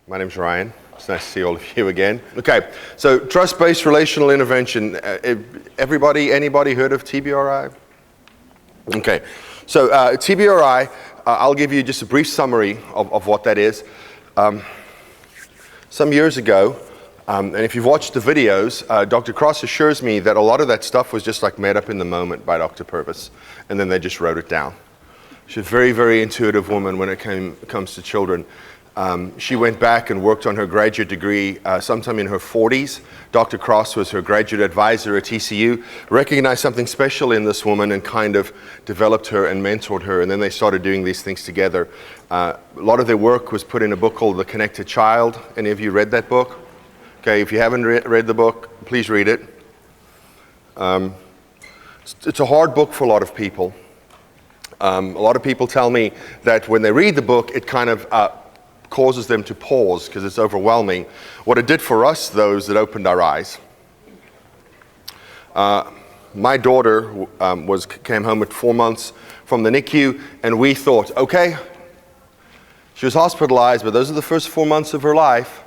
My name's Ryan. It's nice to see all of you again. Okay, so trust-based relational intervention. Anybody heard of TBRI? Okay, so TBRI, I'll give you just a brief summary of what that is. Some years ago, and if you've watched the videos, Dr. Cross assures me that a lot of that stuff was just like made up in the moment by Dr. Purvis, and then they just wrote it down. She's a very, very intuitive woman when it comes to children. She went back and worked on her graduate degree sometime in her 40s. Dr. Cross was her graduate advisor at TCU, recognized something special in this woman and kind of developed her and mentored her, and then they started doing these things together. A lot of their work was put in a book called The Connected Child. Any of you read that book? Okay, if you haven't read the book, please read it. It's a hard book for a lot of people. A lot of people tell me that when they read the book, it kind of causes them to pause because it's overwhelming. What it did for us, though, is it opened our eyes. My daughter came home at 4 months from the NICU, and we thought, okay, she was hospitalized, but those are the first 4 months of her life,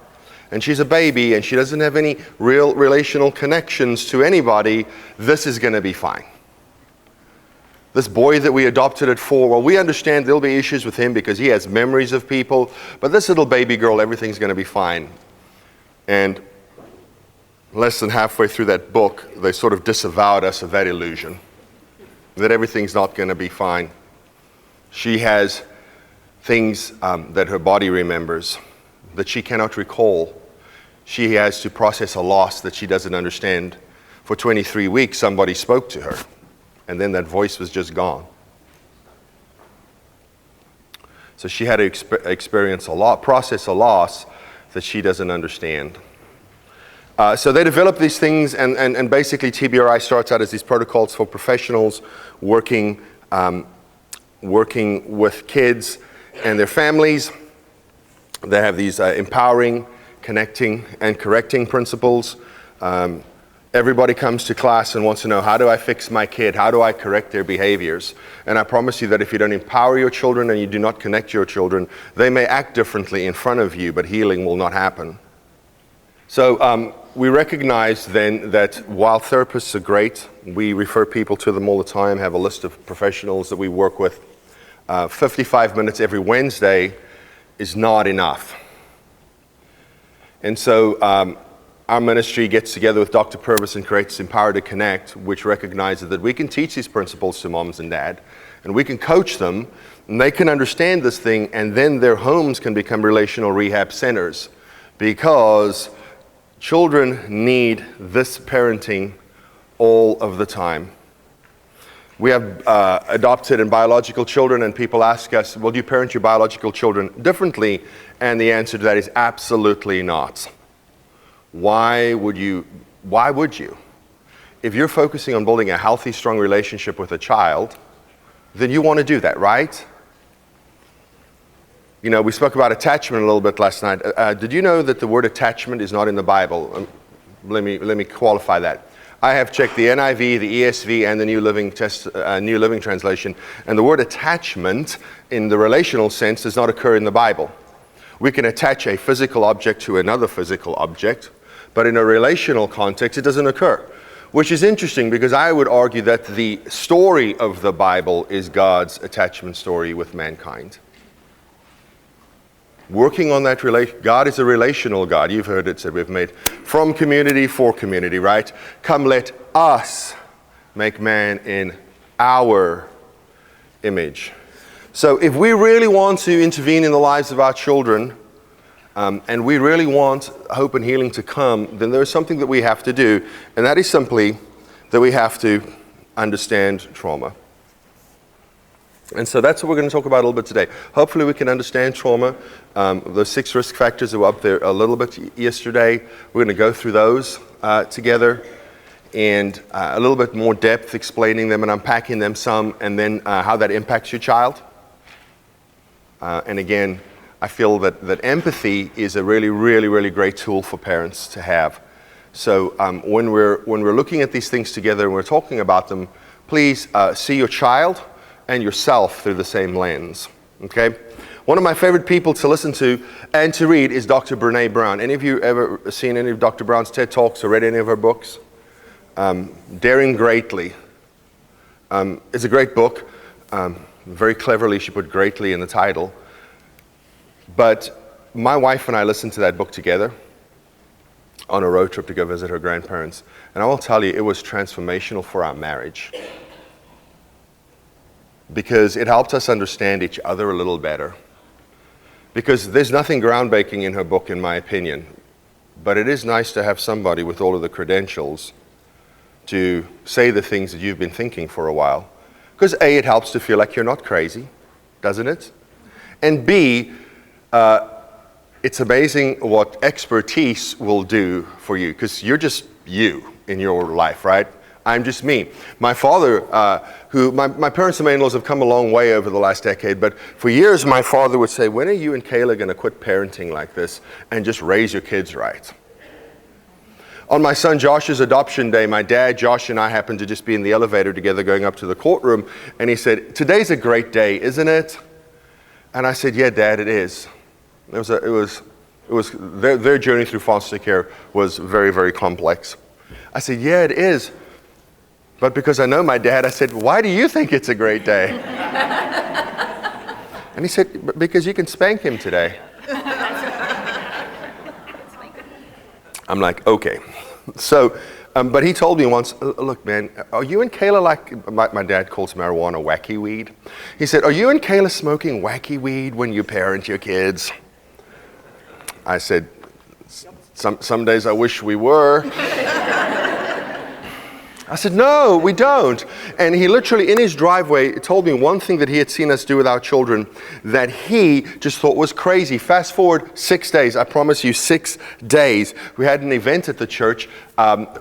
and she's a baby, and she doesn't have any real relational connections to anybody. This is going to be fine. This boy that we adopted at 4, well, we understand there'll be issues with him because he has memories of people, but this little baby girl, everything's going to be fine. And less than halfway through that book, they sort of disavowed us of that illusion, that everything's not going to be fine. She has things that her body remembers that she cannot recall. She has to process a loss that she doesn't understand. For 23 weeks, somebody spoke to her. And then that voice was just gone. So she had to experience a lot, process a loss that she doesn't understand. So they developed these things, and basically TBRI starts out as these protocols for professionals working with kids and their families. They have these empowering, connecting, and correcting principles. Everybody comes to class and wants to know, how do I fix my kid? How do I correct their behaviors? And I promise you that if you don't empower your children and you do not connect your children, they may act differently in front of you, but healing will not happen. So we recognize then that while therapists are great, we refer people to them all the time, have a list of professionals that we work with. 55 minutes every Wednesday is not enough. And so our ministry gets together with Dr. Purvis and creates Empower to Connect, which recognizes that we can teach these principles to moms and dad, and we can coach them, and they can understand this thing, and then their homes can become relational rehab centers, because children need this parenting all of the time. We have adopted and biological children, and people ask us, well, do you parent your biological children differently? And the answer to that is absolutely not. Why would you? If you're focusing on building a healthy, strong relationship with a child, then you want to do that, right? You know, we spoke about attachment a little bit last night. Did you know that the word attachment is not in the Bible? Let me qualify that. I have checked the NIV, the ESV, and the New Living Translation, and the word attachment in the relational sense does not occur in the Bible. We can attach a physical object to another physical object, but in a relational context, it doesn't occur, which is interesting because I would argue that the story of the Bible is God's attachment story with mankind. Working on that God is a relational God. You've heard it said we've made from community for community, right? Come let us make man in our image. So if we really want to intervene in the lives of our children, and we really want hope and healing to come, then there's something that we have to do, and that is simply that we have to understand trauma. And so that's what we're going to talk about a little bit today. Hopefully we can understand trauma. Those 6 risk factors that were up there a little bit yesterday, we're going to go through those together, and a little bit more depth explaining them and unpacking them some, and then how that impacts your child. And again, I feel that empathy is a really, really, really great tool for parents to have. So when we're looking at these things together and we're talking about them, please see your child and yourself through the same lens. Okay? One of my favorite people to listen to and to read is Dr. Brene Brown. Any of you ever seen any of Dr. Brown's TED Talks or read any of her books? Daring Greatly. It's a great book. Very cleverly, she put greatly in the title. But my wife and I listened to that book together on a road trip to go visit her grandparents. And I will tell you, it was transformational for our marriage. Because it helped us understand each other a little better. Because there's nothing groundbreaking in her book, in my opinion. But it is nice to have somebody with all of the credentials to say the things that you've been thinking for a while. Because A, it helps to feel like you're not crazy, doesn't it? And B, it's amazing what expertise will do for you, because you're just you in your life, right? I'm just me. My father, my parents and my in-laws have come a long way over the last decade, but for years my father would say, when are you and Kayla going to quit parenting like this and just raise your kids right? On my son Josh's adoption day, my dad, Josh, and I happened to just be in the elevator together going up to the courtroom, and he said, today's a great day, isn't it? And I said, yeah, Dad, it is. Their journey through foster care was very, very complex. I said, yeah, it is. But because I know my dad, I said, why do you think it's a great day? And he said, because you can spank him today. I'm like, okay. So, but he told me once, look, man, are you and Kayla like, my dad calls marijuana wacky weed. He said, are you and Kayla smoking wacky weed when you parent your kids? I said, some days I wish we were. I said, no, we don't. And he literally, in his driveway, told me one thing that he had seen us do with our children that he just thought was crazy. Fast forward 6 days. I promise you, 6 days. We had an event at the church.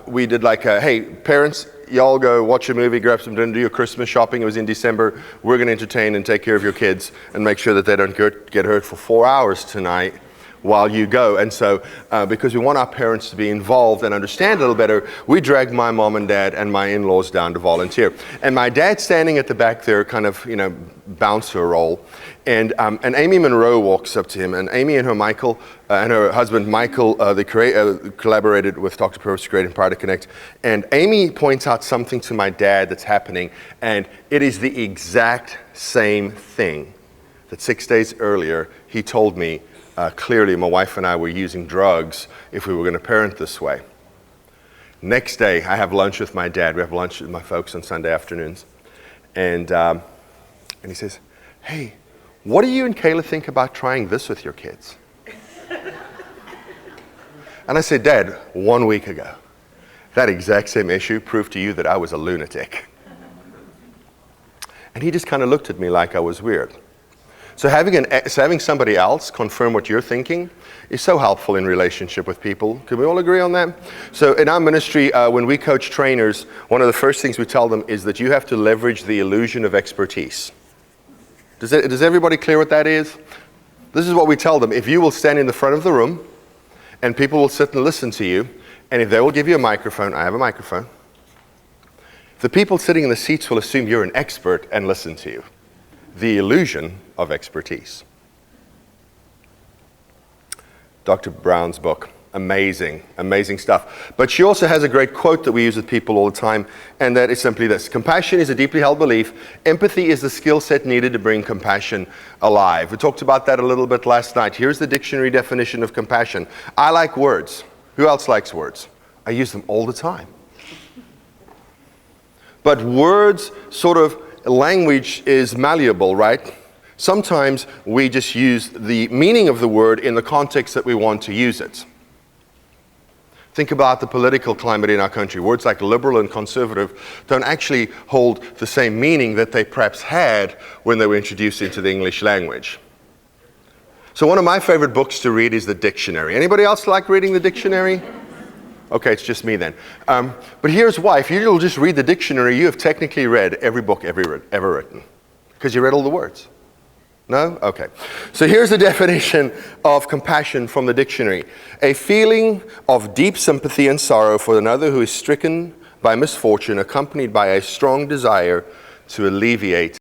We did like, hey, parents, y'all go watch a movie, grab some dinner, do your Christmas shopping. It was in December. We're going to entertain and take care of your kids and make sure that they don't get hurt for 4 hours tonight while you go. And so, because we want our parents to be involved and understand a little better, we dragged my mom and dad and my in-laws down to volunteer. And my dad standing at the back there, kind of, bouncer role. And Amy Monroe walks up to him, and Amy and her husband Michael, they collaborated with Dr. Purvis to create Empower to Connect. And Amy points out something to my dad that's happening, and it is the exact same thing that 6 days earlier he told me. Clearly, my wife and I were using drugs if we were going to parent this way. Next day, I have lunch with my dad. We have lunch with my folks on Sunday afternoons. And he says, hey, what do you and Kayla think about trying this with your kids? And I said, Dad, 1 week ago, that exact same issue proved to you that I was a lunatic. And he just kind of looked at me like I was weird. So having somebody else confirm what you're thinking is so helpful in relationship with people. Can we all agree on that? So in our ministry, when we coach trainers, one of the first things we tell them is that you have to leverage the illusion of expertise. Does everybody clear what that is? This is what we tell them. If you will stand in the front of the room, and people will sit and listen to you, and if they will give you a microphone, I have a microphone, the people sitting in the seats will assume you're an expert and listen to you. The illusion of expertise. Dr. Brown's book, amazing, amazing stuff. But she also has a great quote that we use with people all the time, and that is simply this: compassion is a deeply held belief. Empathy is the skill set needed to bring compassion alive. We talked about that a little bit last night. Here's the dictionary definition of compassion. I like words. Who else likes words? I use them all the time. But words language is malleable, right? Sometimes we just use the meaning of the word in the context that we want to use it. Think about the political climate in our country. Words like liberal and conservative don't actually hold the same meaning that they perhaps had when they were introduced into the English language. So one of my favorite books to read is the dictionary. Anybody else like reading the dictionary? Okay, it's just me then. But here's why. If you'll just read the dictionary, you have technically read every book ever written. Because you read all the words. No? Okay. So here's the definition of compassion from the dictionary. A feeling of deep sympathy and sorrow for another who is stricken by misfortune, accompanied by a strong desire to alleviate